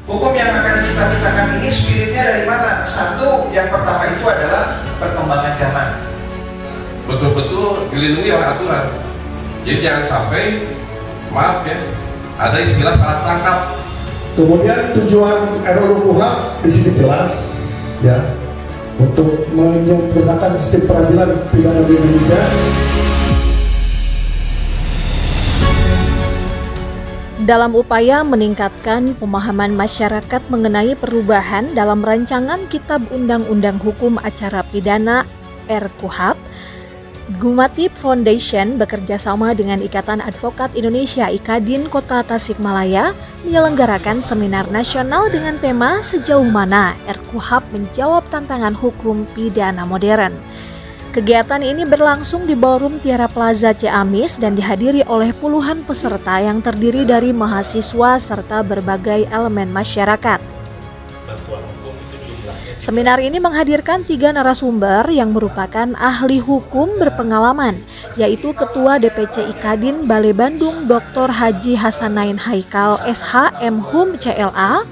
Hukum yang akan dicita-citakan ini spiritnya dari mana? Satu, yang pertama itu adalah perkembangan zaman. Betul-betul dilindungi oleh aturan. Jadi jangan sampai, maaf ya, ada istilah salah tangkap. Kemudian tujuan RUU KUHP di sini jelas, ya, untuk menyempurnakan sistem peradilan pidana di Indonesia. Dalam upaya meningkatkan pemahaman masyarakat mengenai perubahan dalam rancangan Kitab Undang-Undang Hukum Acara Pidana (RKUHP), Gumatip Foundation bekerjasama dengan Ikatan Advokat Indonesia IKADIN Kota Tasikmalaya menyelenggarakan seminar nasional dengan tema Sejauh Mana RKUHP Menjawab Tantangan Hukum Pidana Modern. Kegiatan ini berlangsung di Ballroom Tiara Plaza Ciamis dan dihadiri oleh puluhan peserta yang terdiri dari mahasiswa serta berbagai elemen masyarakat. Seminar ini menghadirkan 3 narasumber yang merupakan ahli hukum berpengalaman, yaitu Ketua DPC IKADIN Balai Bandung Dr. Haji Hasanain Haikal SH MHum CLA,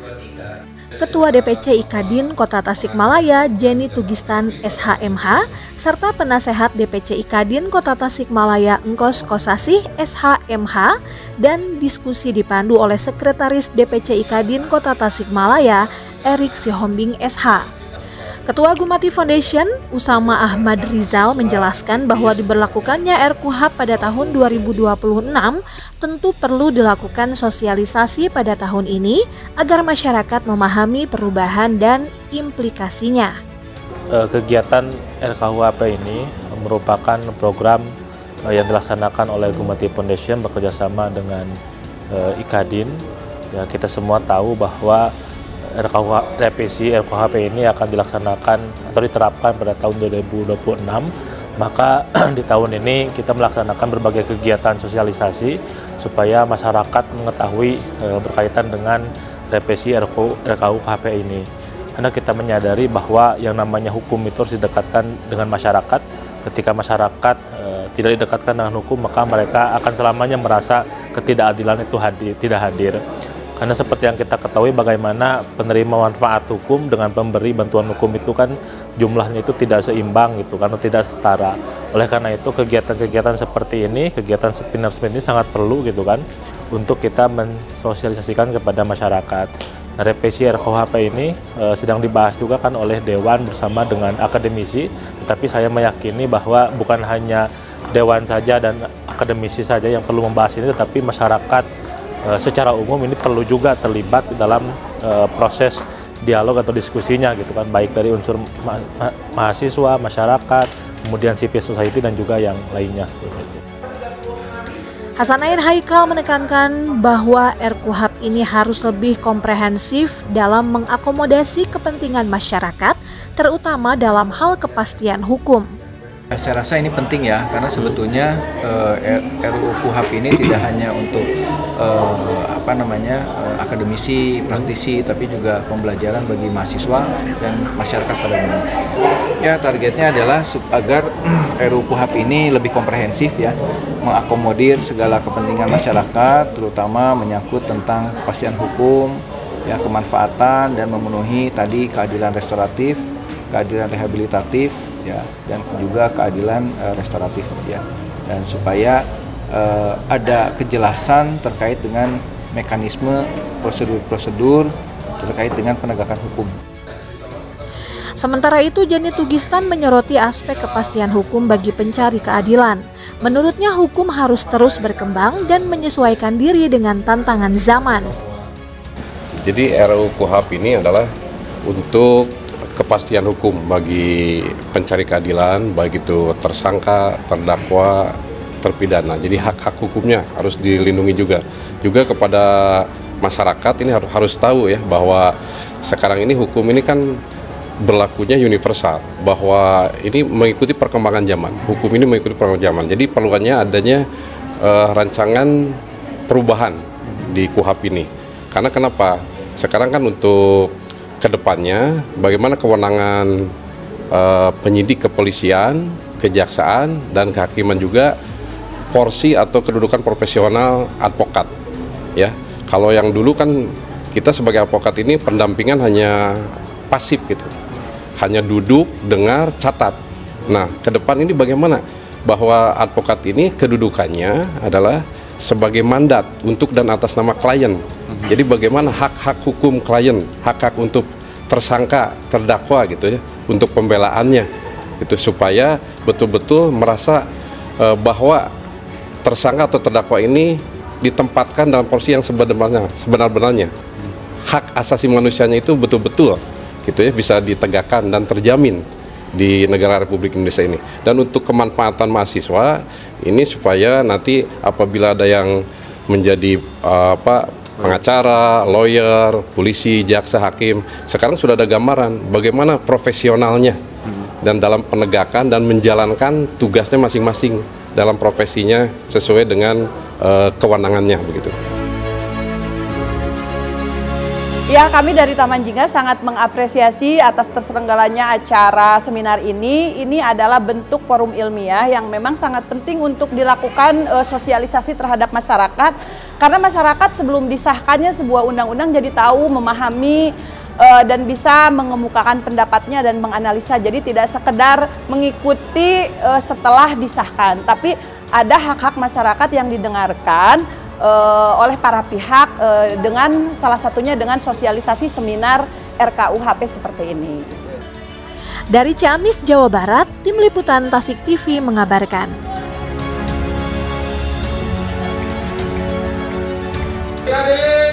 Ketua DPC IKADIN Kota Tasikmalaya Jenny Tugistan SHMH, serta Penasehat DPC IKADIN Kota Tasikmalaya Engkos Kosasih SHMH, dan diskusi dipandu oleh Sekretaris DPC IKADIN Kota Tasikmalaya Erik Sihombing SH. Ketua Gumatip Foundation, Usama Ahmad Rizal, menjelaskan bahwa diberlakukannya RKUHP pada tahun 2026 tentu perlu dilakukan sosialisasi pada tahun ini agar masyarakat memahami perubahan dan implikasinya. Kegiatan RKUHP ini merupakan program yang dilaksanakan oleh Gumatip Foundation bekerjasama dengan IKADIN. Ya, kita semua tahu bahwa revisi RKUHP ini akan dilaksanakan atau diterapkan pada tahun 2026, maka di tahun ini kita melaksanakan berbagai kegiatan sosialisasi supaya masyarakat mengetahui berkaitan dengan revisi RKUHP ini. Karena kita menyadari bahwa yang namanya hukum itu harus didekatkan dengan masyarakat. Ketika masyarakat tidak didekatkan dengan hukum, maka mereka akan selamanya merasa ketidakadilan itu tidak hadir. Karena seperti yang kita ketahui bagaimana penerima manfaat hukum dengan pemberi bantuan hukum itu kan jumlahnya itu tidak seimbang gitu, karena tidak setara. Oleh karena itu kegiatan-kegiatan seperti ini, kegiatan seminar ini sangat perlu gitu kan untuk kita mensosialisasikan kepada masyarakat. Nah, revisi RKUHP ini sedang dibahas juga kan oleh Dewan bersama dengan akademisi, tetapi saya meyakini bahwa bukan hanya Dewan saja dan akademisi saja yang perlu membahas ini, tetapi masyarakat secara umum ini perlu juga terlibat dalam proses dialog atau diskusinya gitu kan, baik dari unsur mahasiswa, masyarakat, kemudian civil society dan juga yang lainnya. Hasanain Haikal menekankan bahwa RKUHP ini harus lebih komprehensif dalam mengakomodasi kepentingan masyarakat, terutama dalam hal kepastian hukum. Saya rasa ini penting ya, karena sebetulnya RUU KUHP ini tidak hanya untuk akademisi, praktisi, tapi juga pembelajaran bagi mahasiswa dan masyarakat pada umumnya. Ya, targetnya adalah agar RUU KUHP ini lebih komprehensif ya, mengakomodir segala kepentingan masyarakat, terutama menyangkut tentang kepastian hukum, ya, kemanfaatan dan memenuhi tadi keadilan restoratif, keadilan rehabilitatif, ya, dan juga keadilan restoratif, ya, dan supaya ada kejelasan terkait dengan mekanisme prosedur-prosedur terkait dengan penegakan hukum. Sementara itu, Jenny Tugistan menyoroti aspek kepastian hukum bagi pencari keadilan. Menurutnya, hukum harus terus berkembang dan menyesuaikan diri dengan tantangan zaman. Jadi RUU KUHP ini adalah untuk kepastian hukum bagi pencari keadilan, baik itu tersangka, terdakwa, terpidana. Jadi hak-hak hukumnya harus dilindungi juga. Juga kepada masyarakat ini harus tahu ya bahwa sekarang ini hukum ini kan berlakunya universal, bahwa ini mengikuti perkembangan zaman. Hukum ini mengikuti perkembangan zaman. Jadi perluannya adanya rancangan perubahan di KUHP ini. Karena kenapa? Sekarang kan untuk kedepannya bagaimana kewenangan penyidik kepolisian, kejaksaan, dan kehakiman juga porsi atau kedudukan profesional advokat. Ya, kalau yang dulu kan kita sebagai advokat ini pendampingan hanya pasif gitu, hanya duduk, dengar, catat. Nah, ke depan ini bagaimana? Bahwa advokat ini kedudukannya adalah sebagai mandat untuk dan atas nama klien. Jadi bagaimana hak-hak hukum klien, hak-hak untuk tersangka, terdakwa gitu ya, untuk pembelaannya, itu supaya betul-betul merasa bahwa tersangka atau terdakwa ini ditempatkan dalam porsi yang sebenar-benarnya. Hak asasi manusianya itu betul-betul gitu ya bisa ditegakkan dan terjamin di negara Republik Indonesia ini. Dan untuk kemanfaatan mahasiswa ini supaya nanti apabila ada yang menjadi pengacara, lawyer, polisi, jaksa, hakim, sekarang sudah ada gambaran bagaimana profesionalnya dan dalam penegakan dan menjalankan tugasnya masing-masing dalam profesinya sesuai dengan kewenangannya begitu. Ya, kami dari Taman Jingga sangat mengapresiasi atas terselenggaranya acara seminar ini. Ini adalah bentuk forum ilmiah yang memang sangat penting untuk dilakukan sosialisasi terhadap masyarakat. Karena masyarakat sebelum disahkannya sebuah undang-undang jadi tahu, memahami, dan bisa mengemukakan pendapatnya dan menganalisa. Jadi tidak sekedar mengikuti setelah disahkan, tapi ada hak-hak masyarakat yang didengarkan oleh para pihak dengan salah satunya dengan sosialisasi seminar RKUHP seperti ini. Dari Ciamis, Jawa Barat, Tim Liputan Tasik TV mengabarkan. Jadi